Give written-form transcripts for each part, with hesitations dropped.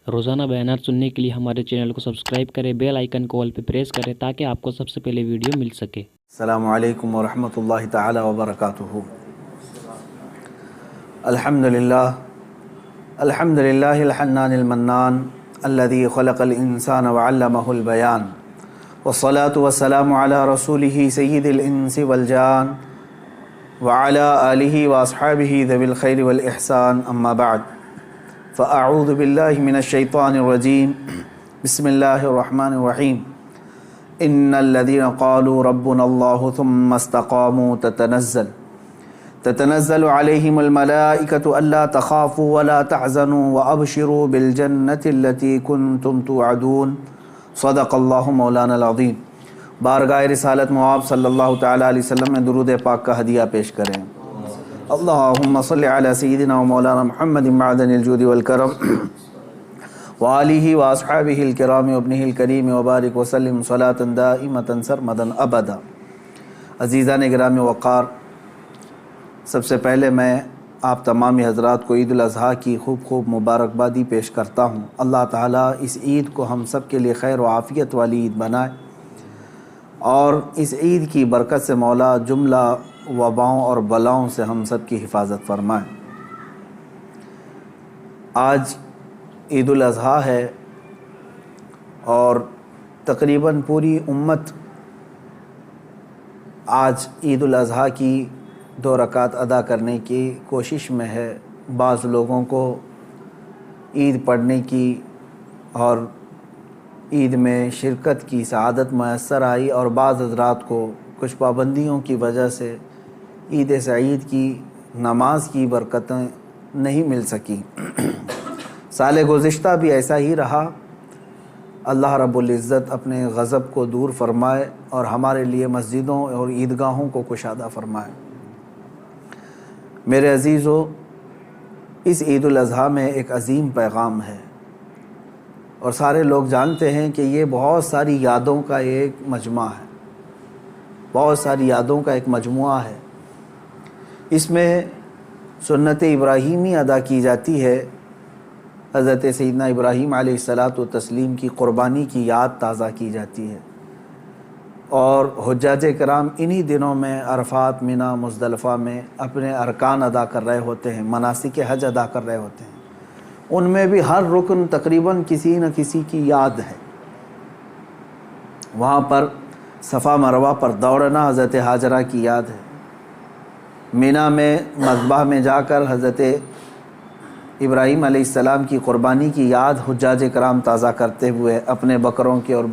روزانہ بیانات سننے کے لیے ہمارے چینل کو سبسکرائب کریں، بیل آئیکن کو آل پہ پریس کریں تاکہ آپ کو سب سے پہلے ویڈیو مل سکے۔ السلام علیکم ورحمۃ اللہ تعالی وبرکاتہ۔ الحمدللہ الحنان المنان الذي خلق الانسان وعلمه البیان، والصلاة والسلام علی رسولہ سید الانس والجان وعلی آلہ واصحابہ ذوی الخیر والاحسان، اما بعد فاعوذ باللہ من الشیطان الرجیم، بسم اللہ الرحمن الرحیم۔ ان الذين قالوا ربنا الله ثم استقاموا تتنزل عليهم الملائكة ألا تخافوا ولا تحزنوا وأبشروا بالجنة التي كنتم توعدون، صدق اللہ مولانا العظیم۔ بارگاہ رسالت مواب صلی اللہ تعالیٰ علیہ وسلم میں درود پاک کا ہدیہ پیش کریں۔ اللہم صلی علی سیدنا و مولانا محمد معدن الجود والکرم وآلہ واصحابہ الکرام وابنہ الکریم وبارک وسلم صلاۃ دائمۃ سرمدا ابدا۔ عزیزان گرامی وقار، سب سے پہلے میں آپ تمامی حضرات کو عید الاضحیٰ کی خوب مبارکبادی پیش کرتا ہوں۔ اللہ تعالیٰ اس عید کو ہم سب کے لیے خیر و عافیت والی عید بنائے، اور اس عید کی برکت سے مولا جملہ وباؤں اور بلاؤں سے ہم سب کی حفاظت فرمائے۔ آج عید الاضحیٰ ہے اور تقریباً پوری امت آج عید الاضحیٰ کی 2 رکعت ادا کرنے کی کوشش میں ہے۔ بعض لوگوں کو عید پڑھنے کی اور عید میں شرکت کی سعادت میسر آئی، اور بعض حضرات کو کچھ پابندیوں کی وجہ سے عید سعید کی نماز کی برکتیں نہیں مل سکیں۔ سال گزشتہ بھی ایسا ہی رہا۔ اللہ رب العزت اپنے غضب کو دور فرمائے اور ہمارے لیے مسجدوں اور عیدگاہوں کو کشادہ فرمائے۔ میرے عزیزو، اس عید الاضحیٰ میں ایک عظیم پیغام ہے، اور سارے لوگ جانتے ہیں کہ یہ بہت ساری یادوں کا ایک مجموعہ ہے، بہت ساری یادوں کا ایک مجموعہ ہے۔ اس میں سنت ابراہیمی ادا کی جاتی ہے۔ حضرت سیدنا ابراہیم علیہ الصلاۃ والتسلیم کی قربانی کی یاد تازہ کی جاتی ہے، اور حجاج کرام انہی دنوں میں عرفات، منی، مزدلفہ میں اپنے ارکان ادا کر رہے ہوتے ہیں، مناسک حج ادا کر رہے ہوتے ہیں۔ ان میں بھی ہر رکن تقریباً کسی نہ کسی کی یاد ہے۔ وہاں پر صفا مروہ پر دوڑنا حضرت ہاجرہ کی یاد ہے۔ منی میں مذبح میں جا کر حضرت ابراہیم علیہ السلام کی قربانی کی یاد حجاج کرام تازہ کرتے ہوئے اپنے بکروں کی اور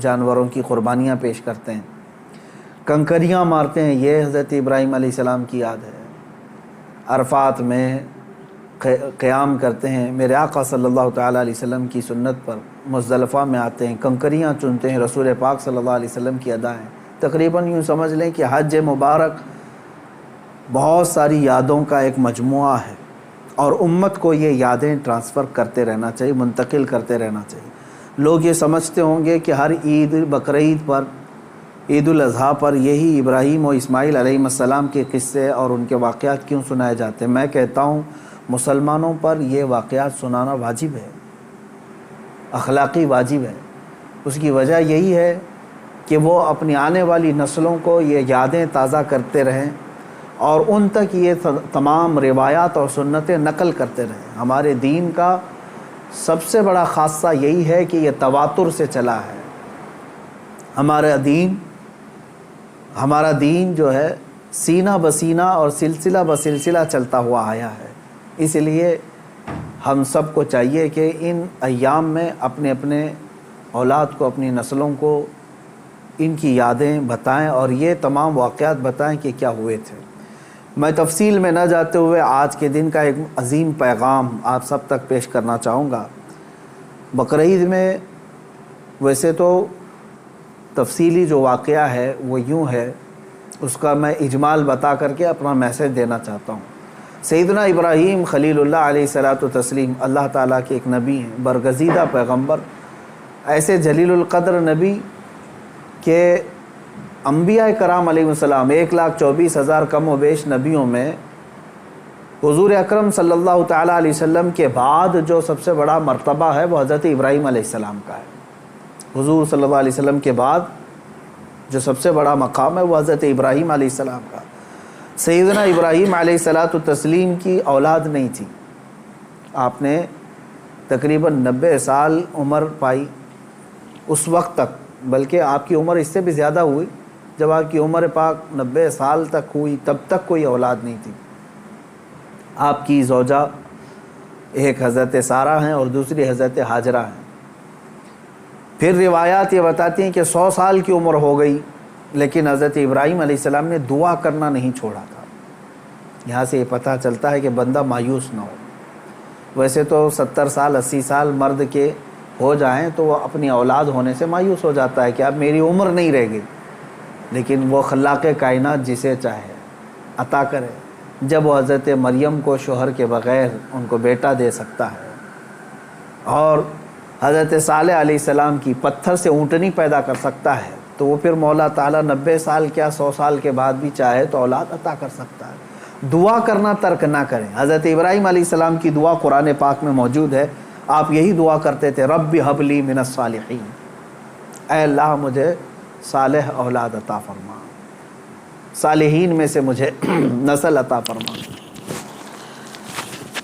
جانوروں کی قربانیاں پیش کرتے ہیں، کنکریاں مارتے ہیں، یہ حضرت ابراہیم علیہ السلام کی یاد ہے۔ عرفات میں قیام کرتے ہیں، میرے آقا صلی اللہ تعالیٰ علیہ وسلم کی سنت پر مزدلفہ میں آتے ہیں، کنکریاں چنتے ہیں، رسول پاک صلی اللہ علیہ وسلم کی ادا ہیں۔ تقریباً یوں سمجھ لیں کہ حج مبارک بہت ساری یادوں کا ایک مجموعہ ہے، اور امت کو یہ یادیں ٹرانسفر کرتے رہنا چاہیے، منتقل کرتے رہنا چاہیے۔ لوگ یہ سمجھتے ہوں گے کہ ہر عید، بقرعید پر، عید الاضحیٰ پر یہی ابراہیم و اسماعیل علیہ السلام کے قصے اور ان کے واقعات کیوں سنائے جاتے ہیں۔ میں کہتا ہوں مسلمانوں پر یہ واقعات سنانا واجب ہے، اخلاقی واجب ہے۔ اس کی وجہ یہی ہے کہ وہ اپنی آنے والی نسلوں کو یہ یادیں تازہ کرتے رہیں، اور ان تک یہ تمام روایات اور سنتیں نقل کرتے رہیں۔ ہمارے دین کا سب سے بڑا خاصہ یہی ہے کہ یہ تواتر سے چلا ہے۔ ہمارا دین جو ہے سینہ بسینہ اور سلسلہ بسلسلہ چلتا ہوا آیا ہے۔ اس لیے ہم سب کو چاہیے کہ ان ایام میں اپنے اولاد کو، اپنی نسلوں کو ان کی یادیں بتائیں، اور یہ تمام واقعات بتائیں کہ کیا ہوئے تھے۔ میں تفصیل میں نہ جاتے ہوئے آج کے دن کا ایک عظیم پیغام آپ سب تک پیش کرنا چاہوں گا۔ بقرعید میں ویسے تو تفصیلی جو واقعہ ہے وہ یوں ہے، اس کا میں اجمال بتا کر کے اپنا میسج دینا چاہتا ہوں۔ سیدنا ابراہیم خلیل اللہ علیہ الصلاۃ والتسلیم اللہ تعالیٰ کے ایک نبی ہیں، برگزیدہ پیغمبر، ایسے جلیل القدر نبی کہ انبیاء کرام علیہ السلام 1,24,000 کم و بیش نبیوں میں حضور اکرم صلی اللہ تعالیٰ علیہ وسلم کے بعد جو سب سے بڑا مرتبہ ہے وہ حضرت ابراہیم علیہ السلام کا ہے۔ حضور صلی اللہ علیہ وسلم کے بعد جو سب سے بڑا مقام ہے وہ حضرت ابراہیم علیہ السلام کا۔ سیدنا ابراہیم علیہ السلام کی اولاد نہیں تھی، آپ نے تقریباً 90 سال عمر پائی اس وقت تک، بلکہ آپ کی عمر اس سے بھی زیادہ ہوئی۔ جب آپ کی عمر پاک 90 سال تک ہوئی تب تک کوئی اولاد نہیں تھی۔ آپ کی زوجہ ایک حضرت سارہ ہیں اور دوسری حضرت ہاجرہ ہیں۔ پھر روایات یہ بتاتی ہیں کہ 100 سال کی عمر ہو گئی لیکن حضرت ابراہیم علیہ السلام نے دعا کرنا نہیں چھوڑا تھا۔ یہاں سے یہ پتہ چلتا ہے کہ بندہ مایوس نہ ہو۔ ویسے تو 70 سال 80 سال مرد کے ہو جائیں تو وہ اپنی اولاد ہونے سے مایوس ہو جاتا ہے کہ اب میری عمر نہیں رہ گئی، لیکن وہ خلاق کائنات جسے چاہے عطا کرے۔ جب وہ حضرت مریم کو شوہر کے بغیر ان کو بیٹا دے سکتا ہے، اور حضرت صالح علیہ السلام کی پتھر سے اونٹنی پیدا کر سکتا ہے، تو وہ پھر مولا تعالیٰ 90 سال کیا 100 سال کے بعد بھی چاہے تو اولاد عطا کر سکتا ہے۔ دعا کرنا ترک نہ کریں۔ حضرت ابراہیم علیہ السلام کی دعا قرآن پاک میں موجود ہے۔ آپ یہی دعا کرتے تھے، رب ہب لی من الصالحین، اے اللہ مجھے صالح اولاد عطا فرما، صالحین میں سے مجھے نسل عطا فرما۔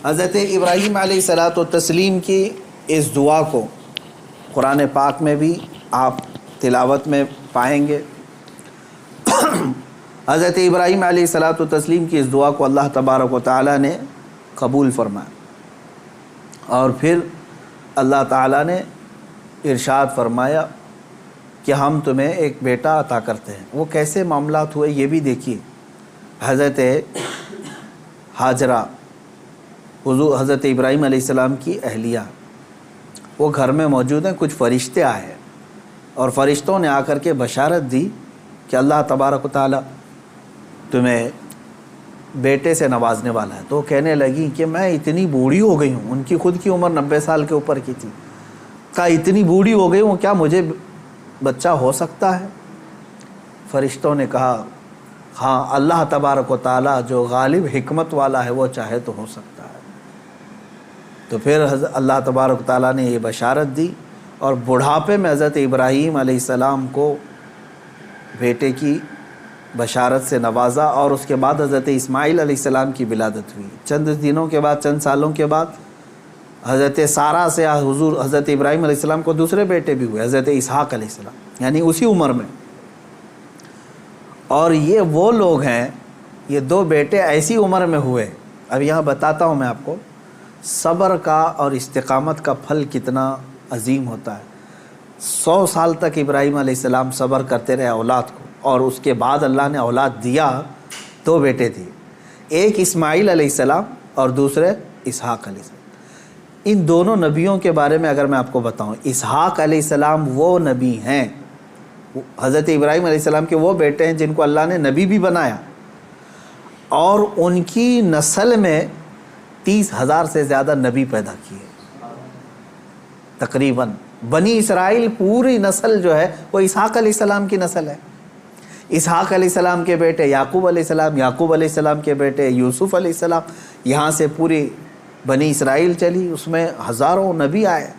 حضرت ابراہیم علیہ السلام کی اس دعا کو قرآن پاک میں بھی آپ تلاوت میں پائیں گے۔ حضرت ابراہیم علیہ السلام کی اس دعا کو اللہ تبارک و تعالیٰ نے قبول فرمایا، اور پھر اللہ تعالیٰ نے ارشاد فرمایا کہ ہم تمہیں ایک بیٹا عطا کرتے ہیں۔ وہ کیسے معاملات ہوئے یہ بھی دیکھیے۔ حضرت ہاجرہ حضرت ابراہیم علیہ السلام کی اہلیہ، وہ گھر میں موجود ہیں، کچھ فرشتے آئے ہیں اور فرشتوں نے آ کر کے بشارت دی کہ اللہ تبارک و تعالیٰ تمہیں بیٹے سے نوازنے والا ہے۔ تو وہ کہنے لگی کہ میں اتنی بوڑھی ہو گئی ہوں، ان کی خود کی عمر 90 سال کے اوپر کی تھی، کہا اتنی بوڑھی ہو گئی ہوں، کیا مجھے بچہ ہو سکتا ہے؟ فرشتوں نے کہا ہاں، اللہ تبارک و تعالیٰ جو غالب حکمت والا ہے وہ چاہے تو ہو سکتا ہے۔ تو پھر اللہ تبارک و تعالیٰ نے یہ بشارت دی اور بڑھاپے میں حضرت ابراہیم علیہ السلام کو بیٹے کی بشارت سے نوازا، اور اس کے بعد حضرت اسماعیل علیہ السلام کی ولادت ہوئی۔ چند دنوں کے بعد، چند سالوں کے بعد حضرت سارہ سے حضرت ابراہیم علیہ السلام کو دوسرے بیٹے بھی ہوئے، حضرت اسحاق علیہ السلام، یعنی اسی عمر میں۔ اور یہ وہ لوگ ہیں، یہ 2 بیٹے ایسی عمر میں ہوئے۔ اب یہاں بتاتا ہوں میں آپ کو صبر کا اور استقامت کا پھل کتنا عظیم ہوتا ہے۔ 100 سال تک ابراہیم علیہ السلام صبر کرتے رہے اولاد کو، اور اس کے بعد اللہ نے اولاد دیا، 2 بیٹے دیے، ایک اسماعیل علیہ السلام اور دوسرے اسحاق علیہ السلام۔ ان دونوں نبیوں کے بارے میں اگر میں آپ کو بتاؤں، اسحاق علیہ السلام وہ نبی ہیں، حضرت ابراہیم علیہ السلام کے وہ بیٹے ہیں جن کو اللہ نے نبی بھی بنایا، اور ان کی نسل میں 30,000 سے زیادہ نبی پیدا کیے تقریباً۔ بنی اسرائیل پوری نسل جو ہے وہ اسحاق علیہ السلام کی نسل ہے۔ اسحاق علیہ السلام کے بیٹے یعقوب علیہ السلام، یعقوب علیہ السلام کے بیٹے یوسف علیہ السلام، یہاں سے پوری بنی اسرائیل چلی، اس میں ہزاروں نبی آئے۔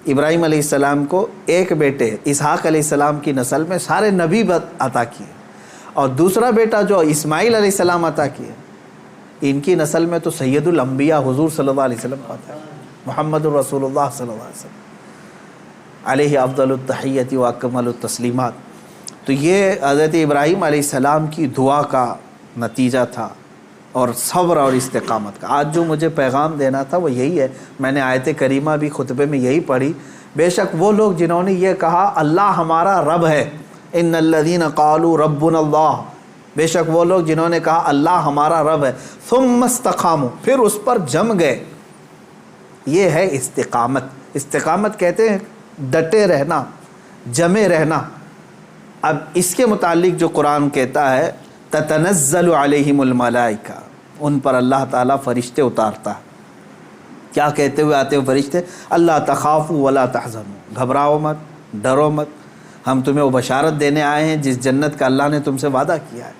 ابراہیم علیہ السلام کو ایک بیٹے اسحاق علیہ السلام کی نسل میں سارے نبی عطا کیے، اور دوسرا بیٹا جو اسماعیل علیہ السلام عطا کیے، ان کی نسل میں تو سید الانبیاء حضور صلی اللہ علیہ وسلم آتا ہے، محمد الرسول اللہ صلی اللہ علیہ وسلم علیہ افضل التحیت و اکمل التسلیمات۔ تو یہ حضرت ابراہیم علیہ السلام کی دعا کا نتیجہ تھا، اور صبر اور استقامت کا۔ آج جو مجھے پیغام دینا تھا وہ یہی ہے۔ میں نے آیت کریمہ بھی خطبے میں یہی پڑھی۔ بے شک وہ لوگ جنہوں نے یہ کہا اللہ ہمارا رب ہے، ان الذین قالوا ربنا اللہ، بے شک وہ لوگ جنہوں نے کہا اللہ ہمارا رب ہے، ثم استقاموا، پھر اس پر جم گئے، یہ ہے استقامت۔ استقامت کہتے ہیں ڈٹے رہنا، جمے رہنا۔ اب اس کے متعلق جو قرآن کہتا ہے تتنزل علیہم الملائکہ، ان پر اللہ تعالیٰ فرشتے اتارتا ہے۔ کیا کہتے ہوئے آتے ہیں فرشتے؟ اللہ تخافوا ولا تحزنوا، گھبراؤ مت، ڈرو مت، ہم تمہیں وہ بشارت دینے آئے ہیں جس جنت کا اللہ نے تم سے وعدہ کیا ہے۔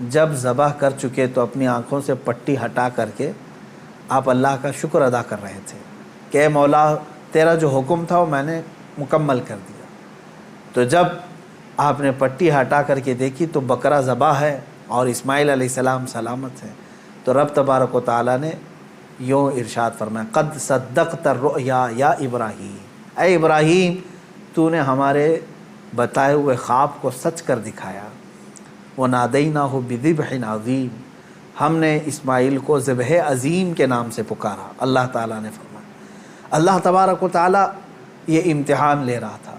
جب ذبح کر چکے تو اپنی آنکھوں سے پٹی ہٹا کر کے آپ اللہ کا شکر ادا کر رہے تھے کہ اے مولا تیرا جو حکم تھا وہ میں نے مکمل کر دیا۔ تو جب آپ نے پٹی ہٹا کر کے دیکھی تو بکرا ذبح ہے اور اسماعیل علیہ السلام سلامت ہیں، تو رب تبارک و تعالیٰ نے یوں ارشاد فرمایا قد صدقت الرؤیا یا ابراہیم، اے ابراہیم تو نے ہمارے بتائے ہوئے خواب کو سچ کر دکھایا۔ وَنَادَيْنَاهُ بِذِبْحٍ عَظِيمٍ، ہم نے اسماعیل کو ذبح عظیم کے نام سے پکارا۔ اللہ تعالیٰ نے فرمایا، اللہ تبارک و تعالیٰ یہ امتحان لے رہا تھا۔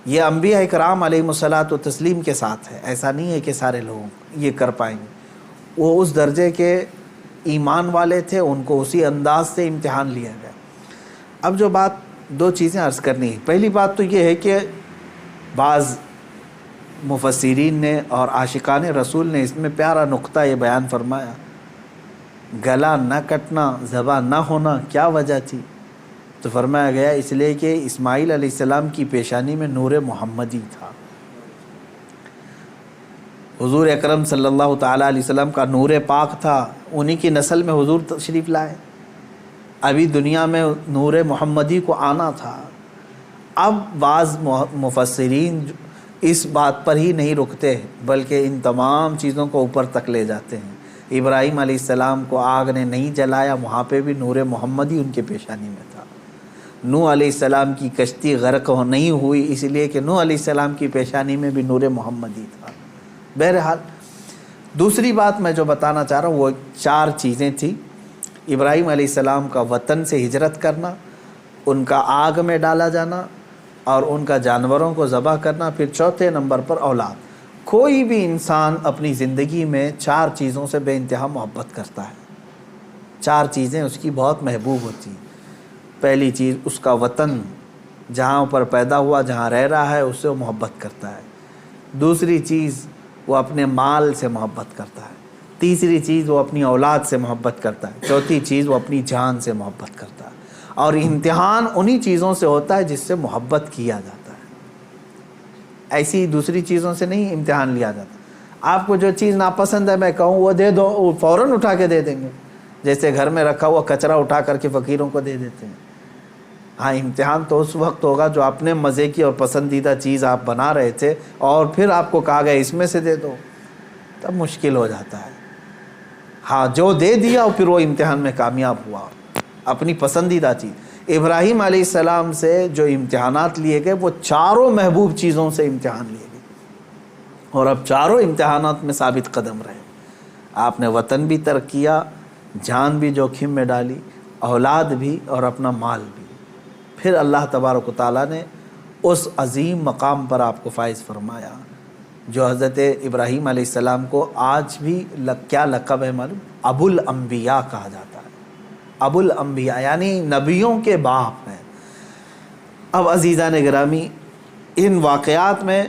یہ انبیاء اکرام علیہم الصلاۃ والتسلیم کے ساتھ ہے، ایسا نہیں ہے کہ سارے لوگ یہ کر پائیں گے۔ وہ اس درجے کے ایمان والے تھے، ان کو اسی انداز سے امتحان لیا گیا۔ اب جو بات دو چیزیں عرض کرنی ہے، پہلی بات تو یہ ہے کہ بعض مفسرین نے اور عاشقان رسول نے اس میں پیارا نقطہ یہ بیان فرمایا، گلا نہ کٹنا، ذبح نہ ہونا کیا وجہ تھی؟ تو فرمایا گیا اس لیے کہ اسماعیل علیہ السلام کی پیشانی میں نور محمدی تھا۔ حضور اکرم صلی اللہ تعالیٰ علیہ وسلم کا نور پاک تھا، انہی کی نسل میں حضور تشریف لائے، ابھی دنیا میں نور محمدی کو آنا تھا۔ اب بعض مفسرین اس بات پر ہی نہیں رکتے بلکہ ان تمام چیزوں کو اوپر تک لے جاتے ہیں۔ ابراہیم علیہ السلام کو آگ نے نہیں جلایا، وہاں پہ بھی نور محمدی ان کے پیشانی میں تھا۔ نوح علیہ السلام کی کشتی غرق نہیں ہوئی اس لیے کہ نوح علیہ السلام کی پیشانی میں بھی نور محمدی تھا۔ بہرحال دوسری بات میں جو بتانا چاہ رہا ہوں وہ 4 چیزیں تھیں۔ ابراہیم علیہ السلام کا وطن سے ہجرت کرنا، ان کا آگ میں ڈالا جانا اور ان کا جانوروں کو ذبح کرنا، پھر چوتھے نمبر پر اولاد۔ کوئی بھی انسان اپنی زندگی میں 4 چیزوں سے بے انتہا محبت کرتا ہے، 4 چیزیں اس کی بہت محبوب ہوتی ہیں۔ پہلی چیز اس کا وطن، جہاں پر پیدا ہوا، جہاں رہ رہا ہے، اس سے وہ محبت کرتا ہے۔ دوسری چیز وہ اپنے مال سے محبت کرتا ہے۔ تیسری چیز وہ اپنی اولاد سے محبت کرتا ہے۔ چوتھی چیز وہ اپنی جان سے محبت کرتا ہے۔ اور امتحان انہی چیزوں سے ہوتا ہے جس سے محبت کیا جاتا ہے، ایسی دوسری چیزوں سے نہیں امتحان لیا جاتا۔ آپ کو جو چیز ناپسند ہے میں کہوں وہ دے دو، وہ فوراً اٹھا کے دے دیں گے، جیسے گھر میں رکھا ہوا کچرا اٹھا کر کے فقیروں کو دے دیتے ہیں۔ ہاں امتحان تو اس وقت ہوگا جو اپنے مزے کی اور پسندیدہ چیز آپ بنا رہے تھے اور پھر آپ کو کہا گیا اس میں سے دے دو، تب مشکل ہو جاتا ہے۔ ہاں جو دے دیا اور پھر وہ امتحان میں کامیاب ہوا، اپنی پسندیدہ چیز۔ ابراہیم علیہ السلام سے جو امتحانات لیے گئے وہ 4 محبوب چیزوں سے امتحان لیے گئے، اور اب 4 امتحانات میں ثابت قدم رہے۔ آپ نے وطن بھی ترک کیا، جان بھی جوخم میں ڈالی، اولاد بھی اور اپنا مال بھی۔ پھر اللہ تبارک و تعالیٰ نے اس عظیم مقام پر آپ کو فائز فرمایا جو حضرت ابراہیم علیہ السلام کو آج بھی کیا لقب ہے معلوم؟ ابو الانبیاء کہا جاتا ہے۔ ابو الانبیاء یعنی نبیوں کے باپ ہیں۔ اب عزیزان گرامی، ان واقعات میں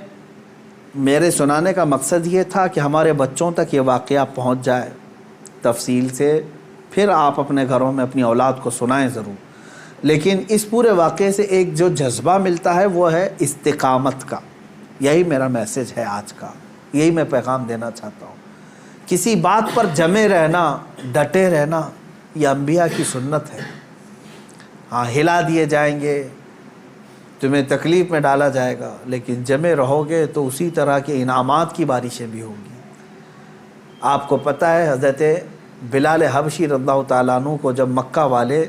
میرے سنانے کا مقصد یہ تھا کہ ہمارے بچوں تک یہ واقعہ پہنچ جائے تفصیل سے، پھر آپ اپنے گھروں میں اپنی اولاد کو سنائیں ضرور۔ لیکن اس پورے واقعے سے ایک جو جذبہ ملتا ہے وہ ہے استقامت کا۔ یہی میرا میسج ہے آج کا، یہی میں پیغام دینا چاہتا ہوں۔ کسی بات پر جمے رہنا، ڈٹے رہنا، یہ انبیاء کی سنت ہے۔ ہاں ہلا دیے جائیں گے، تمہیں تکلیف میں ڈالا جائے گا، لیکن جمے رہو گے تو اسی طرح کے انعامات کی بارشیں بھی ہوں گی۔ آپ کو پتہ ہے حضرت بلال حبشی رضی اللہ تعالیٰ عنہ کو جب مکہ والے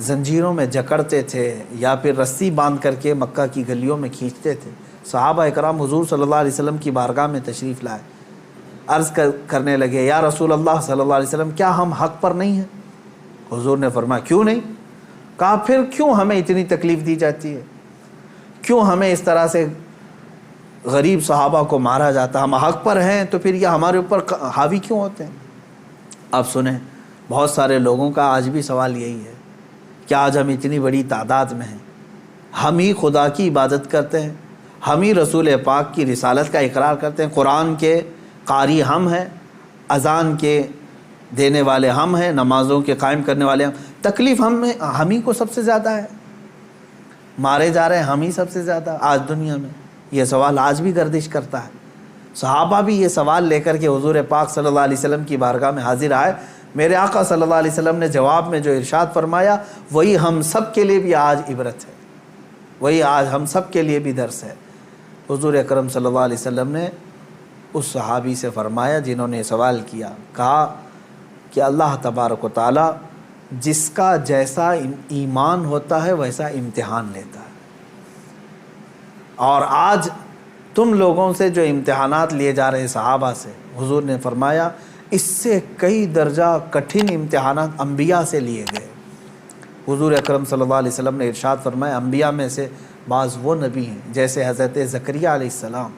زنجیروں میں جکڑتے تھے یا پھر رسی باندھ کر کے مکہ کی گلیوں میں کھینچتے تھے، صحابہ اکرام حضور صلی اللہ علیہ وسلم کی بارگاہ میں تشریف لائے، عرض کرنے لگے یا رسول اللہ صلی اللہ علیہ وسلم کیا ہم حق پر نہیں ہیں؟ حضور نے فرمایا کیوں نہیں؟ کہا پھر کیوں ہمیں اتنی تکلیف دی جاتی ہے، کیوں ہمیں اس طرح سے غریب صحابہ کو مارا جاتا؟ ہم حق پر ہیں تو پھر یہ ہمارے اوپر حاوی کیوں ہوتے ہیں؟ اب سنیں، بہت سارے لوگوں کا آج بھی سوال یہی ہے کہ آج ہم اتنی بڑی تعداد میں ہیں، ہم ہی خدا کی عبادت کرتے ہیں، ہم ہی رسول پاک کی رسالت کا اقرار کرتے ہیں، قرآن کے قاری ہم ہیں، اذان کے دینے والے ہم ہیں، نمازوں کے قائم کرنے والے ہم، تکلیف ہم ہی کو سب سے زیادہ ہے، مارے جا رہے ہیں ہم ہی سب سے زیادہ آج دنیا میں۔ یہ سوال آج بھی گردش کرتا ہے۔ صحابہ بھی یہ سوال لے کر کے حضور پاک صلی اللہ علیہ وسلم کی بارگاہ میں حاضر آئے. میرے آقا صلی اللہ علیہ وسلم نے جواب میں جو ارشاد فرمایا وہی ہم سب کے لیے بھی آج عبرت ہے, وہی آج ہم سب کے لیے بھی درس ہے. حضور اکرم صلی اللہ علیہ وسلم نے اس صحابی سے فرمایا جنہوں نے سوال کیا, کہا کہ اللہ تبارک و تعالی جس کا جیسا ایمان ہوتا ہے ویسا امتحان لیتا ہے, اور آج تم لوگوں سے جو امتحانات لیے جا رہے صحابہ سے, حضور نے فرمایا اس سے کئی درجہ کٹھن امتحانات انبیاء سے لیے گئے. حضور اکرم صلی اللہ علیہ وسلم نے ارشاد فرمایا انبیاء میں سے بعض وہ نبی ہیں جیسے حضرت زکریا علیہ السلام,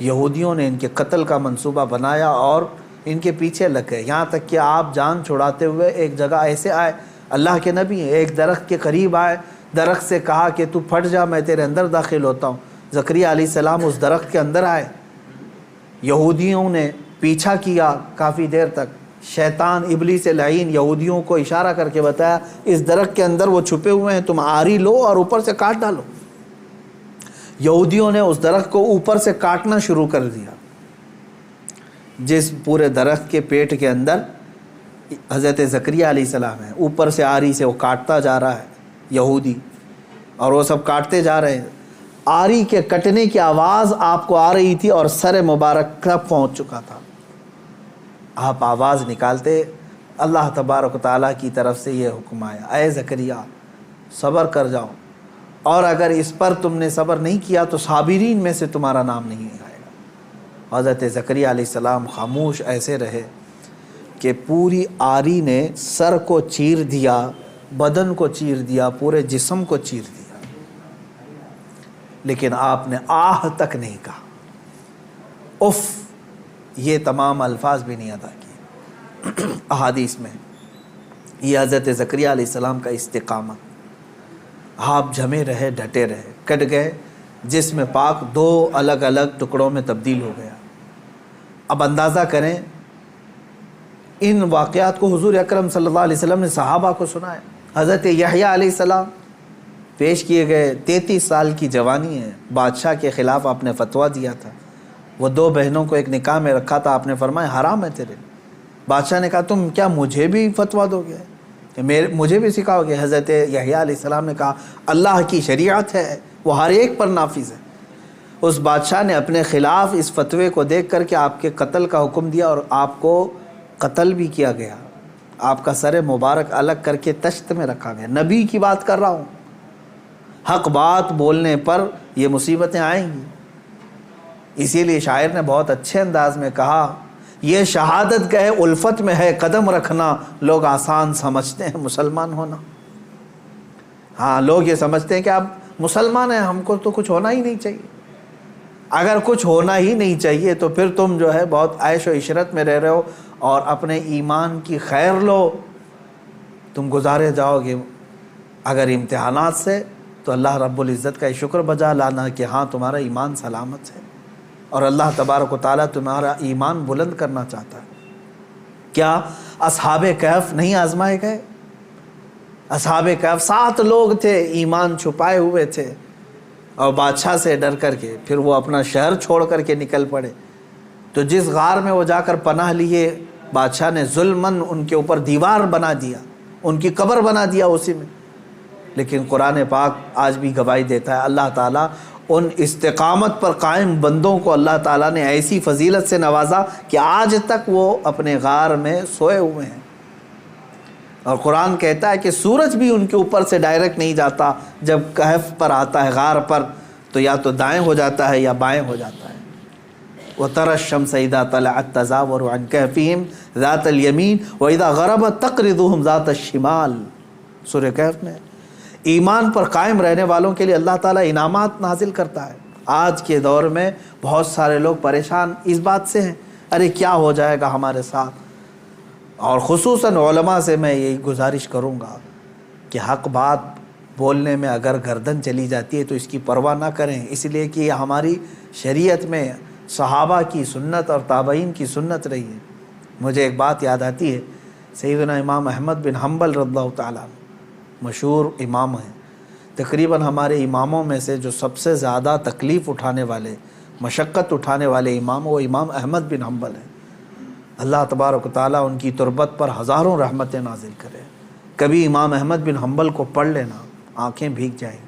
یہودیوں نے ان کے قتل کا منصوبہ بنایا اور ان کے پیچھے لگ گئے, یہاں تک کہ آپ جان چھڑاتے ہوئے ایک جگہ ایسے آئے, اللہ کے نبی ہیں, ایک درخت کے قریب آئے, درخت سے کہا کہ تو پھٹ جا میں تیرے اندر داخل ہوتا ہوں. زکریا علیہ السلام اس درخت کے اندر آئے, یہودیوں نے پیچھا کیا کافی دیر تک, شیطان ابلیس لعین یہودیوں کو اشارہ کر کے بتایا اس درخت کے اندر وہ چھپے ہوئے ہیں, تم آری لو اور اوپر سے کاٹ ڈالو. یہودیوں نے اس درخت کو اوپر سے کاٹنا شروع کر دیا. جس پورے درخت کے پیٹ کے اندر حضرت زکریا علیہ السلام ہے, اوپر سے آری سے وہ کاٹتا جا رہا ہے یہودی, اور وہ سب کاٹتے جا رہے ہیں. آری کے کٹنے کی آواز آپ کو آ رہی تھی اور سر مبارک تک پہنچ چکا تھا. آپ آواز نکالتے, اللہ تبارک و تعالیٰ کی طرف سے یہ حکم آیا, اے زکریا صبر کر جاؤ, اور اگر اس پر تم نے صبر نہیں کیا تو صابرین میں سے تمہارا نام نہیں آئے گا. حضرت زکریا علیہ السلام خاموش ایسے رہے کہ پوری آری نے سر کو چیر دیا, بدن کو چیر دیا, پورے جسم کو چیر دیا, لیکن آپ نے آہ تک نہیں کہا, اف یہ تمام الفاظ بھی نہیں ادا کیے. احادیث میں یہ حضرت زکریا علیہ السلام کا استقامت, آپ جمے رہے, ڈٹے رہے, کٹ گئے, جسم پاک دو الگ الگ ٹکڑوں میں تبدیل ہو گیا. اب اندازہ کریں ان واقعات کو حضور اکرم صلی اللہ علیہ وسلم نے صحابہ کو سنایا. حضرت یحییٰ علیہ السلام پیش کیے گئے, 33 سال کی جوانی ہے, بادشاہ کے خلاف آپ نے فتویٰ دیا تھا, وہ 2 بہنوں کو ایک نکاح میں رکھا تھا, آپ نے فرمایا حرام ہے تیرے. بادشاہ نے کہا تم کیا مجھے بھی فتویٰ دو گے, مجھے بھی سکھاؤ گے؟ حضرت یحییٰ علیہ السلام نے کہا اللہ کی شریعت ہے, وہ ہر ایک پر نافذ ہے. اس بادشاہ نے اپنے خلاف اس فتوے کو دیکھ کر کے آپ کے قتل کا حکم دیا, اور آپ کو قتل بھی کیا گیا. آپ کا سر مبارک الگ کر کے تشت میں رکھا گیا. نبی کی بات کر رہا ہوں, حق بات بولنے پر یہ مصیبتیں آئیں گی. اسی لیے شاعر نے بہت اچھے انداز میں کہا یہ شہادت گئے الفت میں ہے قدم رکھنا, لوگ آسان سمجھتے ہیں مسلمان ہونا. ہاں لوگ یہ سمجھتے ہیں کہ آپ مسلمان ہیں, ہم کو تو کچھ ہونا ہی نہیں چاہیے. اگر کچھ ہونا ہی نہیں چاہیے تو پھر تم جو ہے بہت عیش و عشرت میں رہ رہے ہو, اور اپنے ایمان کی خیر لو, تم گزارے جاؤ گے. اگر امتحانات سے تو اللہ رب العزت کا شکر بجا لانا کہ ہاں تمہارا ایمان سلامت ہے, اور اللہ تبارک و تعالیٰ تمہارا ایمان بلند کرنا چاہتا ہے. کیا اصحاب کہف نہیں آزمائے گئے؟ اصحاب کہف 7 لوگ تھے, ایمان چھپائے ہوئے تھے, اور بادشاہ سے ڈر کر کے پھر وہ اپنا شہر چھوڑ کر کے نکل پڑے. تو جس غار میں وہ جا کر پناہ لیے, بادشاہ نے ظلماً ان کے اوپر دیوار بنا دیا, ان کی قبر بنا دیا اسی میں. لیکن قرآن پاک آج بھی گواہی دیتا ہے, اللہ تعالیٰ ان استقامت پر قائم بندوں کو اللہ تعالیٰ نے ایسی فضیلت سے نوازا کہ آج تک وہ اپنے غار میں سوئے ہوئے ہیں. اور قرآن کہتا ہے کہ سورج بھی ان کے اوپر سے ڈائریکٹ نہیں جاتا, جب کہف پر آتا ہے غار پر تو یا تو دائیں ہو جاتا ہے یا بائیں ہو جاتا ہے. وَتَرَى الشَّمْسَ إِذَا طَلَعَتْ تَزَاوَرُ عَنْ كَهْفِهِمْ ذَاتَ الْيَمِينِ وَإِذَا غَرَبَتْ تَقْرِضُهُمْ ذَاتَ الشِّمَالِ. سورہ کہف میں ایمان پر قائم رہنے والوں کے لیے اللہ تعالیٰ انعامات نازل کرتا ہے. آج کے دور میں بہت سارے لوگ پریشان اس بات سے ہیں, ارے کیا ہو جائے گا ہمارے ساتھ. اور خصوصاً علماء سے میں یہی گزارش کروں گا کہ حق بات بولنے میں اگر گردن چلی جاتی ہے تو اس کی پرواہ نہ کریں, اس لیے کہ یہ ہماری شریعت میں صحابہ کی سنت اور تابعین کی سنت رہی ہے. مجھے ایک بات یاد آتی ہے, سیدنا امام احمد بن حنبل رضی اللہ تعالیٰ مشہور امام ہیں, تقریباً ہمارے اماموں میں سے جو سب سے زیادہ تکلیف اٹھانے والے, مشقت اٹھانے والے امام وہ امام احمد بن حنبل ہیں۔ اللہ تبارک و تعالیٰ ان کی تربت پر ہزاروں رحمتیں نازل کرے۔ کبھی امام احمد بن حنبل کو پڑھ لینا، آنکھیں بھیگ جائیں گی۔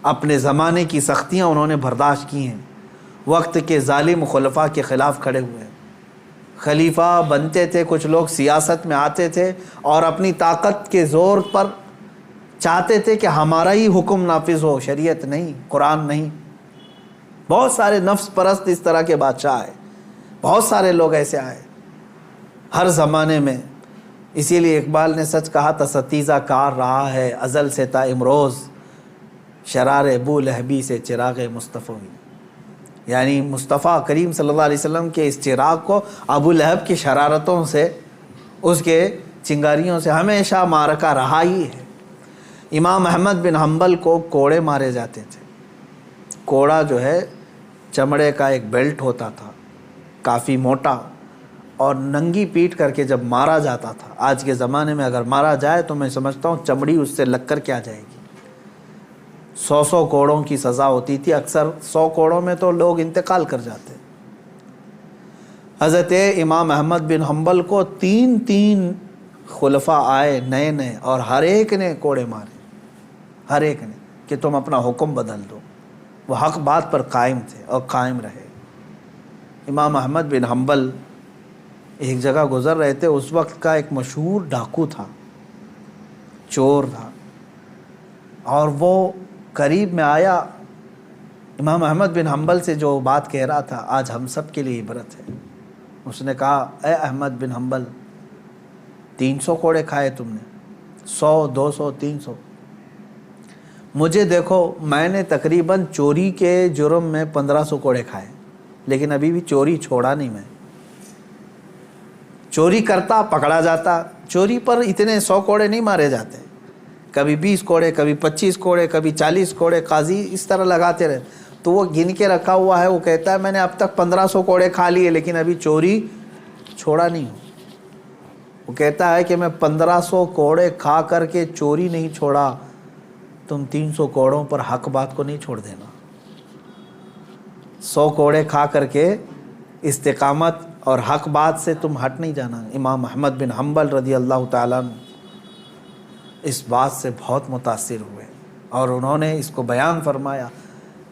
اپنے زمانے کی سختیاں انہوں نے برداشت کی ہیں، وقت کے ظالم خلفاء کے خلاف کھڑے ہوئے ہیں۔ خلیفہ بنتے تھے، کچھ لوگ سیاست میں آتے تھے اور اپنی طاقت کے زور پر چاہتے تھے کہ ہمارا ہی حکم نافذ ہو، شریعت نہیں، قرآن نہیں۔ بہت سارے نفس پرست اس طرح کے بادشاہ آئے، بہت سارے لوگ ایسے آئے ہر زمانے میں۔ اسی لیے اقبال نے سچ کہا تھا، ستیزہ کار رہا ہے ازل سے تا امروز، شرار ابو لہبی سے چراغ مصطفی۔ یعنی مصطفیٰ کریم صلی اللہ علیہ وسلم کے اس چراغ کو ابو لہب کی شرارتوں سے، اس کے چنگاریوں سے ہمیشہ معرکہ رہا ہی ہے۔ امام احمد بن حنبل کو کوڑے مارے جاتے تھے۔ کوڑا جو ہے چمڑے کا ایک بیلٹ ہوتا تھا، کافی موٹا، اور ننگی پیٹ کر کے جب مارا جاتا تھا۔ آج کے زمانے میں اگر مارا جائے تو میں سمجھتا ہوں چمڑی اس سے لگ کر کیا جائے گی۔ 100 کوڑوں کی سزا ہوتی تھی، اکثر 100 کوڑوں میں تو لوگ انتقال کر جاتے۔ حضرت امام احمد بن حنبل کو 3 خلفاء آئے نئے نئے، اور ہر ایک نے کوڑے مارے، ہر ایک نے، کہ تم اپنا حکم بدل دو۔ وہ حق بات پر قائم تھے اور قائم رہے۔ امام احمد بن حنبل ایک جگہ گزر رہے تھے، اس وقت کا ایک مشہور ڈاکو تھا، چور تھا، اور وہ قریب میں آیا، امام احمد بن حنبل سے جو بات کہہ رہا تھا آج ہم سب کے لیے عبرت ہے۔ اس نے کہا، اے احمد بن حنبل، 300 کوڑے کھائے تم نے، 100 200 300، مجھے دیکھو میں نے تقریباً چوری کے جرم میں 1500 کوڑے کھائے، لیکن ابھی بھی چوری چھوڑا نہیں میں۔ چوری کرتا پکڑا جاتا، چوری پر اتنے 100 کوڑے نہیں مارے جاتے، کبھی 20 کوڑے، کبھی 25 کوڑے، کبھی 40 کوڑے، قاضی اس طرح لگاتے رہے۔ تو وہ گن کے رکھا ہوا ہے، وہ کہتا ہے میں نے اب تک 1500 کوڑے کھا لیے لیکن ابھی چوری چھوڑا نہیں ہوں۔ وہ کہتا ہے کہ میں 1500 کوڑے کھا کر کے چوری نہیں چھوڑا، تم 300 کوڑوں پر حق بات کو نہیں چھوڑ دینا۔ 100 کوڑے کھا کر کے استقامت اور حق بات سے تم ہٹ نہیں جانا۔ امام احمد بن حنبل رضی اللہ تعالیٰ عنہ اس بات سے بہت متاثر ہوئے، اور انہوں نے اس کو بیان فرمایا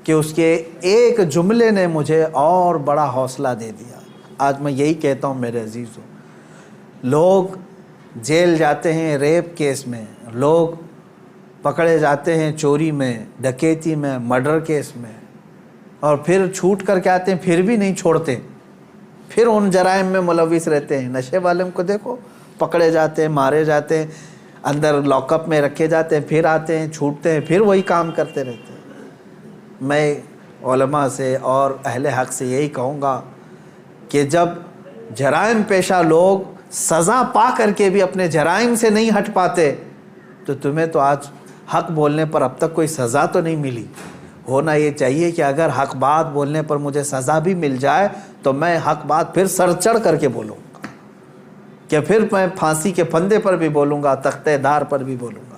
کہ اس کے ایک جملے نے مجھے اور بڑا حوصلہ دے دیا۔ آج میں یہی کہتا ہوں میرے عزیزوں، لوگ جیل جاتے ہیں ریپ کیس میں، لوگ پکڑے جاتے ہیں چوری میں، ڈکیتی میں، مرڈر کیس میں، اور پھر چھوٹ کر کے آتے ہیں، پھر بھی نہیں چھوڑتے، پھر ان جرائم میں ملوث رہتے ہیں۔ نشے والوں کو دیکھو، پکڑے جاتے ہیں، مارے جاتے ہیں، اندر لاک اپ میں رکھے جاتے ہیں، پھر آتے ہیں، چھوٹتے ہیں، پھر وہی کام کرتے رہتے ہیں۔ میں علماء سے اور اہل حق سے یہی کہوں گا کہ جب جرائم پیشہ لوگ سزا پا کر کے بھی اپنے جرائم سے نہیں ہٹ پاتے، تو تمہیں تو آج حق بولنے پر اب تک کوئی سزا تو نہیں ملی۔ ہونا یہ چاہیے کہ اگر حق بات بولنے پر مجھے سزا بھی مل جائے تو میں حق بات پھر سر چڑھ کر کے بولوں گا، کہ پھر میں پھانسی کے پھندے پر بھی بولوں گا، تختہ دار پر بھی بولوں گا۔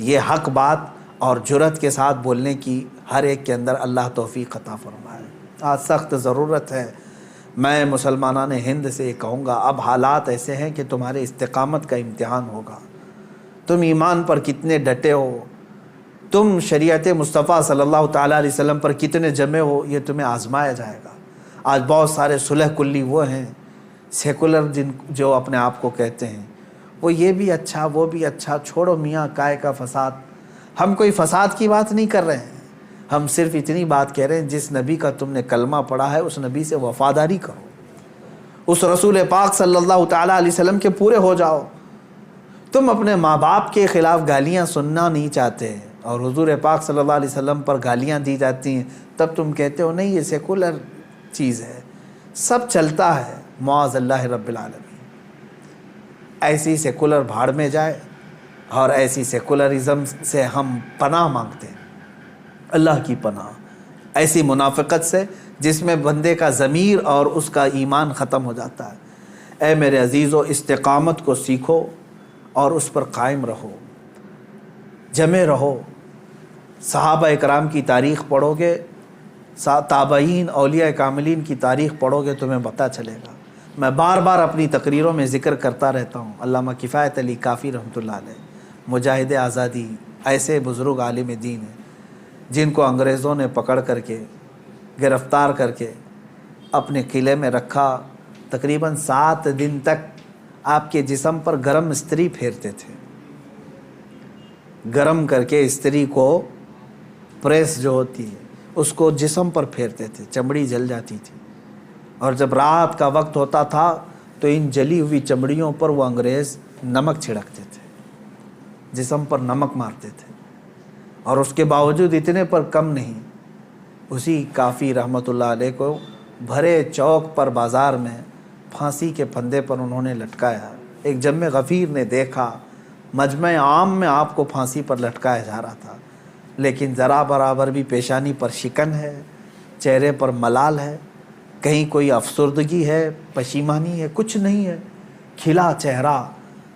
یہ حق بات اور جرأت کے ساتھ بولنے کی ہر ایک کے اندر اللہ توفیق عطا فرمائے۔ آج سخت ضرورت ہے۔ میں مسلمانان ہند سے یہ کہوں گا، اب حالات ایسے ہیں کہ تمہارے استقامت کا امتحان ہوگا، تم ایمان پر کتنے ڈٹے ہو، تم شریعت مصطفیٰ صلی اللہ تعالیٰ علیہ وسلم پر کتنے جمے ہو، یہ تمہیں آزمایا جائے گا۔ آج بہت سارے صلح کلی وہ ہیں، سیکولر جو اپنے آپ کو کہتے ہیں، وہ یہ بھی اچھا وہ بھی اچھا، چھوڑو میاں کائے کا فساد۔ ہم کوئی فساد کی بات نہیں کر رہے ہیں، ہم صرف اتنی بات کہہ رہے ہیں جس نبی کا تم نے کلمہ پڑھا ہے اس نبی سے وفاداری کرو، اس رسول پاک صلی اللہ تعالیٰ علیہ وسلم کے پورے ہو جاؤ۔ تم اپنے ماں باپ کے خلاف گالیاں سننا نہیں چاہتے اور حضور پاک صلی اللہ علیہ وسلم پر گالیاں دی جاتی ہیں، تب تم کہتے ہو نہیں یہ سیکولر چیز ہے، سب چلتا ہے۔ معاذ اللہ رب العالمین، ایسی سیکولر بھاڑ میں جائے، اور ایسی سیکولرزم سے ہم پناہ مانگتے ہیں، اللہ کی پناہ، ایسی منافقت سے جس میں بندے کا ضمیر اور اس کا ایمان ختم ہو جاتا ہے۔ اے میرے عزیزو، استقامت کو سیکھو اور اس پر قائم رہو، جمے رہو۔ صحابہ اکرام کی تاریخ پڑھو گے، تابعین اولیاء کاملین کی تاریخ پڑھو گے تمہیں پتہ چلے گا۔ میں بار بار اپنی تقریروں میں ذکر کرتا رہتا ہوں، علامہ کفایت علی کافی رحمۃ اللہ علیہ مجاہد آزادی، ایسے بزرگ عالم دین ہیں جن کو انگریزوں نے پکڑ کر کے گرفتار کر کے اپنے قلعے میں رکھا، تقریباً 7 دن تک آپ کے جسم پر گرم استری پھیرتے تھے، گرم کر کے استری کو، پریس جو ہوتی ہے اس کو جسم پر پھیرتے تھے، چمڑی جل جاتی تھی، اور جب رات کا وقت ہوتا تھا تو ان جلی ہوئی چمڑیوں پر وہ انگریز نمک چھڑکتے تھے، جسم پر نمک مارتے تھے، اور اس کے باوجود اتنے پر کم نہیں، اسی کافی رحمۃ اللہ علیہ کو بھرے چوک پر بازار میں پھانسی کے پھندے پر انہوں نے لٹکایا۔ ایک جم غفیر نے دیکھا، مجمع عام میں آپ کو پھانسی پر لٹکایا جا رہا تھا، لیکن ذرا برابر بھی پیشانی پر شکن ہے، چہرے پر ملال ہے، کہیں کوئی افسردگی ہے، پشیمانی ہے، کچھ نہیں ہے، کھلا چہرہ،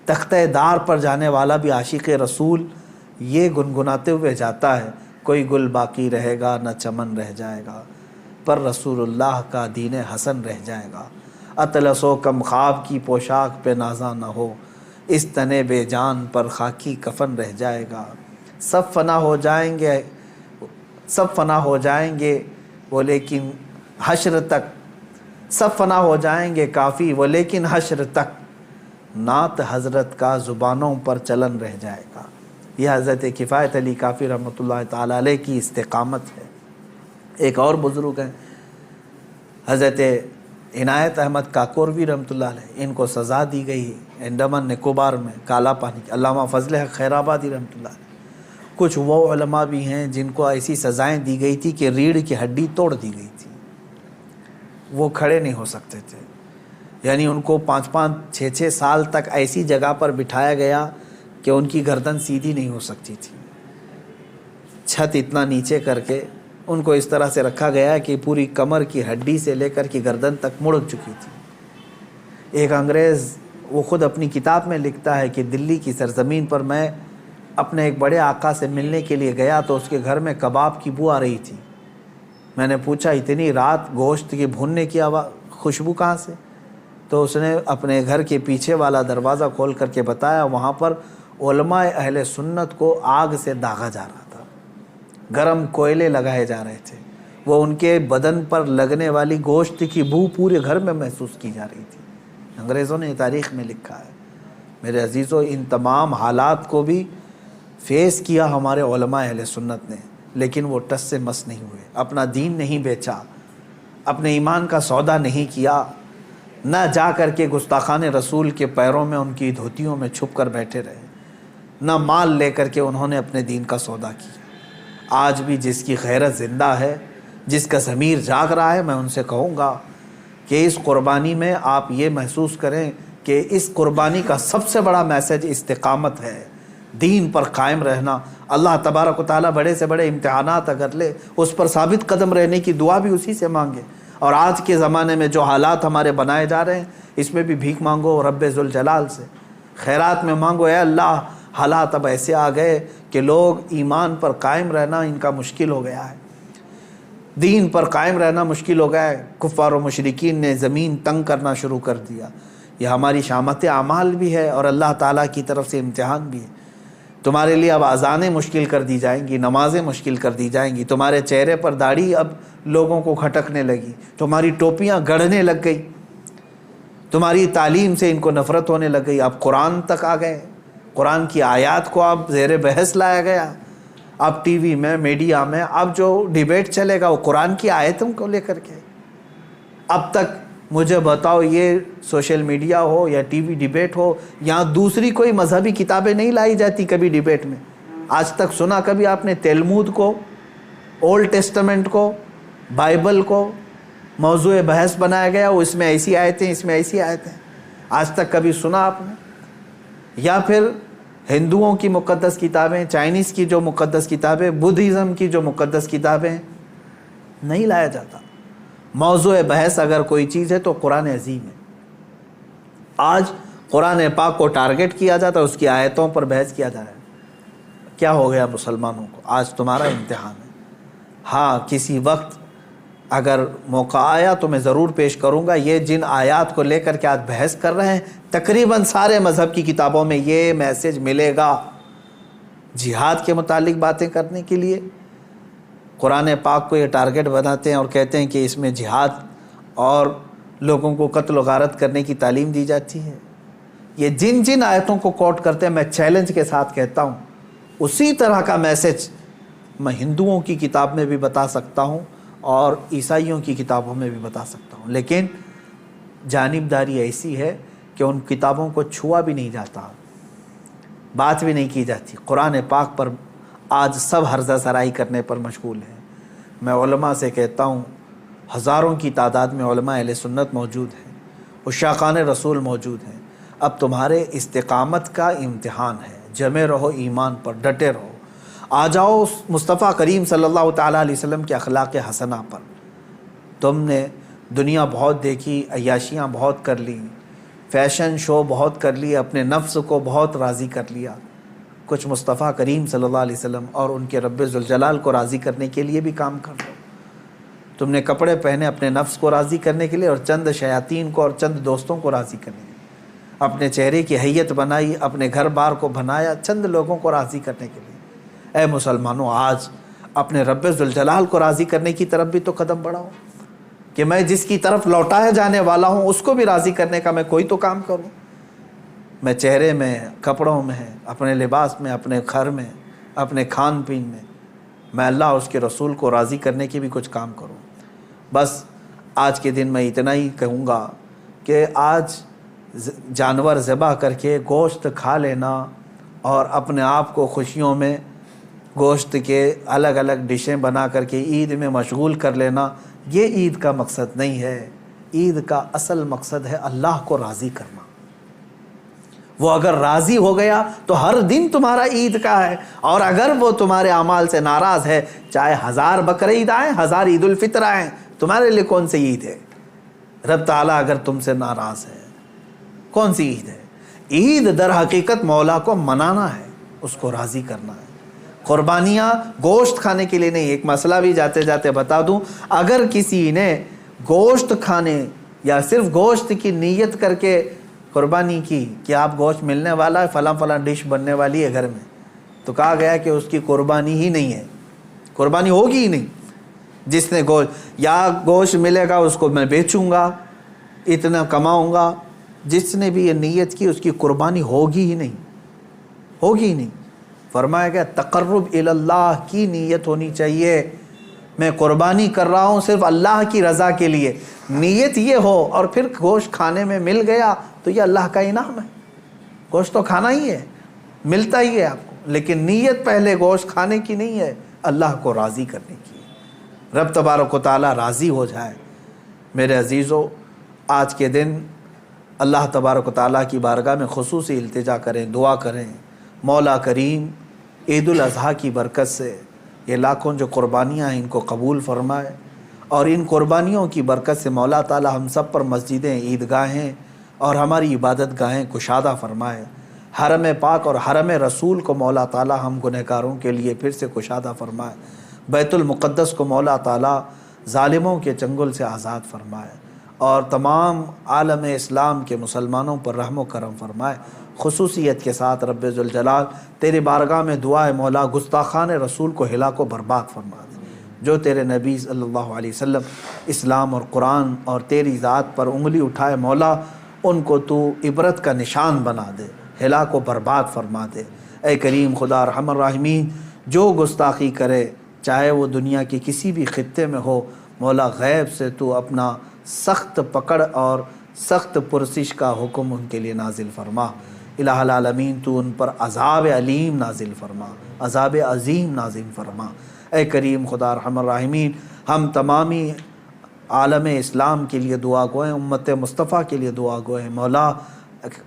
تختہ دار پر جانے والا بھی عاشق رسول یہ گنگناتے ہوئے جاتا ہے، کوئی گل باقی رہے گا نہ چمن رہ جائے گا، پر رسول اللہ کا دین حسن رہ جائے گا، اطلس و کم خواب کی پوشاک پہ نازا نہ ہو، اس تنے بے جان پر خاکی کفن رہ جائے گا، سب فنا ہو جائیں گے، سب فنا ہو جائیں گے وہ لیکن حشر تک، سب فنا ہو جائیں گے کافی وہ لیکن حشر تک، نعت حضرت کا زبانوں پر چلن رہ جائے گا۔ یہ حضرت کفایت علی کافی رحمۃ اللہ تعالی علیہ کی استقامت ہے۔ ایک اور بزرگ ہیں حضرت عنایت احمد کاکوروی رحمۃ اللہ علیہ، ان کو سزا دی گئی انڈمان نکوبار میں کالا پانی کی، علامہ فضل حق خیر آبادی رحمۃ اللہ علیہ۔ کچھ وہ علماء بھی ہیں جن کو ایسی سزائیں دی گئی تھی کہ ریڑھ کی ہڈی توڑ دی گئی تھی، وہ کھڑے نہیں ہو سکتے تھے، یعنی ان کو 5-5 6-6 سال تک ایسی جگہ پر بٹھایا گیا کہ ان کی گردن سیدھی نہیں ہو سکتی تھی، چھت اتنا نیچے کر کے ان کو اس طرح سے رکھا گیا کہ پوری کمر کی ہڈی سے لے کر کی گردن تک مڑ چکی تھی۔ ایک انگریز وہ خود اپنی کتاب میں لکھتا ہے کہ دلی کی سرزمین پر میں اپنے ایک بڑے آقا سے ملنے کے لیے گیا تو اس کے گھر میں کباب کی بو آ رہی تھی، میں نے پوچھا اتنی رات گوشت کی بھوننے کی خوشبو کہاں سے؟ تو اس نے اپنے گھر کے پیچھے والا دروازہ کھول کر کے بتایا وہاں پر علماء اہل سنت کو آگ سے داغا جا رہا تھا، گرم کوئلے لگائے جا رہے تھے، وہ ان کے بدن پر لگنے والی گوشت کی بو پورے گھر میں محسوس کی جا رہی تھی۔ انگریزوں نے تاریخ میں لکھا ہے۔ میرے عزیزو، ان تمام حالات کو بھی فیس کیا ہمارے علماء اہل سنت نے، لیکن وہ ٹس سے مس نہیں ہوئے، اپنا دین نہیں بیچا، اپنے ایمان کا سودا نہیں کیا، نہ جا کر کے گستاخان رسول کے پیروں میں ان کی دھوتیوں میں چھپ کر بیٹھے رہے، نہ مال لے کر کے انہوں نے اپنے دین کا سودا کیا۔ آج بھی جس کی غیرت زندہ ہے، جس کا ضمیر جاگ رہا ہے، میں ان سے کہوں گا کہ اس قربانی میں آپ یہ محسوس کریں کہ اس قربانی کا سب سے بڑا میسج استقامت ہے، دین پر قائم رہنا۔ اللہ تبارک و تعالیٰ بڑے سے بڑے امتحانات اگر لے، اس پر ثابت قدم رہنے کی دعا بھی اسی سے مانگے۔ اور آج کے زمانے میں جو حالات ہمارے بنائے جا رہے ہیں، اس میں بھی بھیک مانگو رب ذوالجلال سے، خیرات میں مانگو اے اللہ، حالات اب ایسے آ گئے کہ لوگ ایمان پر قائم رہنا ان کا مشکل ہو گیا ہے، دین پر قائم رہنا مشکل ہو گیا ہے، کفار و مشرکین نے زمین تنگ کرنا شروع کر دیا۔ یہ ہماری شامت اعمال بھی ہے اور اللہ تعالیٰ کی طرف سے امتحان بھی ہے۔ تمہارے لیے اب اذانیں مشکل کر دی جائیں گی، نمازیں مشکل کر دی جائیں گی، تمہارے چہرے پر داڑھی اب لوگوں کو کھٹکنے لگی، تمہاری ٹوپیاں گڑھنے لگ گئی، تمہاری تعلیم سے ان کو نفرت ہونے لگ گئی، اب قرآن تک آ گئے، قرآن کی آیات کو اب زیر بحث لایا گیا، اب ٹی وی میں میڈیا میں اب جو ڈیبیٹ چلے گا وہ قرآن کی آیتوں کو لے کر کے۔ اب تک مجھے بتاؤ، یہ سوشل میڈیا ہو یا ٹی وی ڈیبیٹ ہو، یہاں دوسری کوئی مذہبی کتابیں نہیں لائی جاتی کبھی ڈیبیٹ میں؟ آج تک سنا کبھی آپ نے تلمود کو، اولڈ ٹیسٹمنٹ کو، بائبل کو موضوع بحث بنایا گیا، وہ اس میں ایسی آیتیں، اس میں ایسی آیتیں، آج تک کبھی سنا آپ نے؟ یا پھر ہندوؤں کی مقدس کتابیں، چائنیز کی جو مقدس کتابیں، بدھزم کی جو مقدس کتابیں، نہیں لایا جاتا۔ موضوع بحث اگر کوئی چیز ہے تو قرآن عظیم ہے۔ آج قرآن پاک کو ٹارگٹ کیا جاتا ہے، اس کی آیتوں پر بحث کیا جا رہا ہے۔ کیا ہو گیا مسلمانوں کو؟ آج تمہارا امتحان ہے۔ ہاں، کسی وقت اگر موقع آیا تو میں ضرور پیش کروں گا۔ یہ جن آیات کو لے کر کے آج بحث کر رہے ہیں تقریباً سارے مذہب کی کتابوں میں یہ میسج ملے گا۔ جہاد کے متعلق باتیں کرنے کے لیے قرآن پاک کو یہ ٹارگٹ بناتے ہیں اور کہتے ہیں کہ اس میں جہاد اور لوگوں کو قتل و غارت کرنے کی تعلیم دی جاتی ہے۔ یہ جن جن آیتوں کو کوٹ کرتے ہیں میں چیلنج کے ساتھ کہتا ہوں اسی طرح کا میسج میں ہندوؤں کی کتاب میں بھی بتا سکتا ہوں اور عیسائیوں کی کتابوں میں بھی بتا سکتا ہوں، لیکن جانبداری ایسی ہے کہ ان کتابوں کو چھوا بھی نہیں جاتا، بات بھی نہیں کی جاتی۔ قرآن پاک پر آج سب حرزہ سرائی کرنے پر مشغول ہیں۔ میں علماء سے کہتا ہوں ہزاروں کی تعداد میں علماء اہل سنت موجود ہیں، عشاقان رسول موجود ہیں۔ اب تمہارے استقامت کا امتحان ہے، جمے رہو ایمان پر، ڈٹے رہو، آ جاؤ مصطفیٰ کریم صلی اللہ تعالیٰ علیہ وسلم کے اخلاق حسنہ پر۔ تم نے دنیا بہت دیکھی، عیاشیاں بہت کر لی، فیشن شو بہت کر لی، اپنے نفس کو بہت راضی کر لیا۔ کچھ مصطفیٰ کریم صلی اللہ علیہ وسلم اور ان کے رب ذوالجلال کو راضی کرنے کے لیے بھی کام کر لو۔ تم نے کپڑے پہنے اپنے نفس کو راضی کرنے کے لیے اور چند شیاطین کو اور چند دوستوں کو راضی کرنے کے لیے، اپنے چہرے کی حیت بنائی، اپنے گھر بار کو بنایا چند لوگوں کو راضی کرنے کے لیے۔ اے مسلمانوں، آج اپنے رب ذوالجلال کو راضی کرنے کی طرف بھی تو قدم بڑھاؤ کہ میں جس کی طرف لوٹایا جانے والا ہوں اس کو بھی راضی کرنے کا میں کوئی تو کام کروں۔ میں چہرے میں، کپڑوں میں، اپنے لباس میں، اپنے گھر میں، اپنے کھان پین میں اللہ اور اس کے رسول کو راضی کرنے کی بھی کچھ کام کروں۔ بس آج کے دن میں اتنا ہی کہوں گا کہ آج جانور ذبح کر کے گوشت کھا لینا اور اپنے آپ کو خوشیوں میں گوشت کے الگ الگ ڈشیں بنا کر کے عید میں مشغول کر لینا، یہ عید کا مقصد نہیں ہے۔ عید کا اصل مقصد ہے اللہ کو راضی کرنا۔ وہ اگر راضی ہو گیا تو ہر دن تمہارا عید کا ہے، اور اگر وہ تمہارے اعمال سے ناراض ہے، چاہے 1000 بقرعید آئیں، 1000 عید الفطر آئیں، تمہارے لیے کون سی عید ہے؟ رب تعالیٰ اگر تم سے ناراض ہے کون سی عید ہے؟ عید در حقیقت مولا کو منانا ہے، اس کو راضی کرنا ہے۔ قربانیاں گوشت کھانے کے لیے نہیں۔ ایک مسئلہ بھی جاتے جاتے بتا دوں، اگر کسی نے گوشت کھانے یا صرف گوشت کی نیت کر کے قربانی کی کہ آپ گوشت ملنے والا ہے، فلاں فلاں ڈش بننے والی ہے گھر میں، تو کہا گیا کہ اس کی قربانی ہی نہیں ہے، قربانی ہوگی ہی نہیں۔ جس نے گوشت ملے گا اس کو میں بیچوں گا، اتنا کماؤں گا، جس نے بھی یہ نیت کی اس کی قربانی ہوگی ہی نہیں، ہوگی ہی نہیں۔ فرمایا گیا تقرب الی اللہ کی نیت ہونی چاہیے، میں قربانی کر رہا ہوں صرف اللہ کی رضا کے لیے، نیت یہ ہو، اور پھر گوشت کھانے میں مل گیا تو یہ اللہ کا انعام ہے۔ گوشت تو کھانا ہی ہے، ملتا ہی ہے آپ کو، لیکن نیت پہلے گوشت کھانے کی نہیں ہے، اللہ کو راضی کرنے کی ہے۔ رب تبارک و تعالیٰ راضی ہو جائے۔ میرے عزیزو، آج کے دن اللہ تبارک و تعالیٰ کی بارگاہ میں خصوصی التجا کریں، دعا کریں، مولا کریم عید الاضحیٰ کی برکت سے یہ لاکھوں جو قربانیاں ہیں ان کو قبول فرمائے، اور ان قربانیوں کی برکت سے مولا تعالیٰ ہم سب پر مسجدیں، عیدگاہیں اور ہماری عبادت گاہیں کشادہ فرمائے۔ حرم پاک اور حرم رسول کو مولا تعالیٰ ہم گنہگاروں کے لیے پھر سے کشادہ فرمائے۔ بیت المقدس کو مولا تعالیٰ ظالموں کے چنگل سے آزاد فرمائے، اور تمام عالم اسلام کے مسلمانوں پر رحم و کرم فرمائے۔ خصوصیت کے ساتھ رب ذوالجلال تیرے بارگاہ میں دعا ہے مولا گستاخان رسول کو ہلاک و برباد فرما دے۔ جو تیرے نبی صلی اللہ علیہ وسلم اسلام اور قرآن اور تیری ذات پر انگلی اٹھائے مولا، ان کو تو عبرت کا نشان بنا دے، ہلاک و برباد فرما دے۔ اے کریم خدا ارحم الراحمین، جو گستاخی کرے چاہے وہ دنیا کے کسی بھی خطے میں ہو، مولا غیب سے تو اپنا سخت پکڑ اور سخت پرسش کا حکم ان کے لیے نازل فرما۔ الہ العالمین تو ان پر عذاب علیم نازل فرما، عذاب عظیم نازل فرما۔ اے کریم خدا ارحم الراحمین، ہم تمامی عالم اسلام کے لیے دعا گو ہیں، امت مصطفیٰ کے لیے دعا گو ہیں مولا۔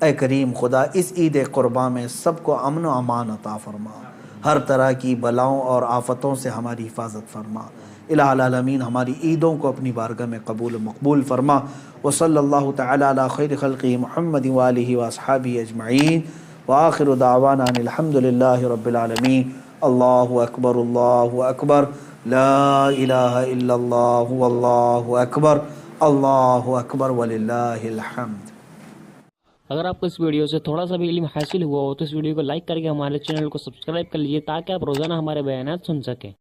اے کریم خدا اس عید قرباں میں سب کو امن و امان عطا فرما، ہر طرح کی بلاؤں اور آفتوں سے ہماری حفاظت فرما۔ الہ العالمین ہماری عیدوں کو اپنی بارگاہ میں قبول و مقبول فرما۔ وصلی اللہ تعالی علی خیر خلقہ محمد وآلہ واصحابہ اجمعین، وآخر دعوانا ان الحمد للہ رب العالمین۔ اللہ اکبر، اللہ اکبر، لا الہ الا اللہ واللہ اکبر وللہ الحمد۔ اگر آپ کو اس ویڈیو سے تھوڑا سا بھی علم حاصل ہوا ہو تو اس ویڈیو کو لائک کر کے ہمارے چینل کو سبسکرائب کر لیجیے تاکہ آپ روزانہ ہمارے بیانات سن سکیں۔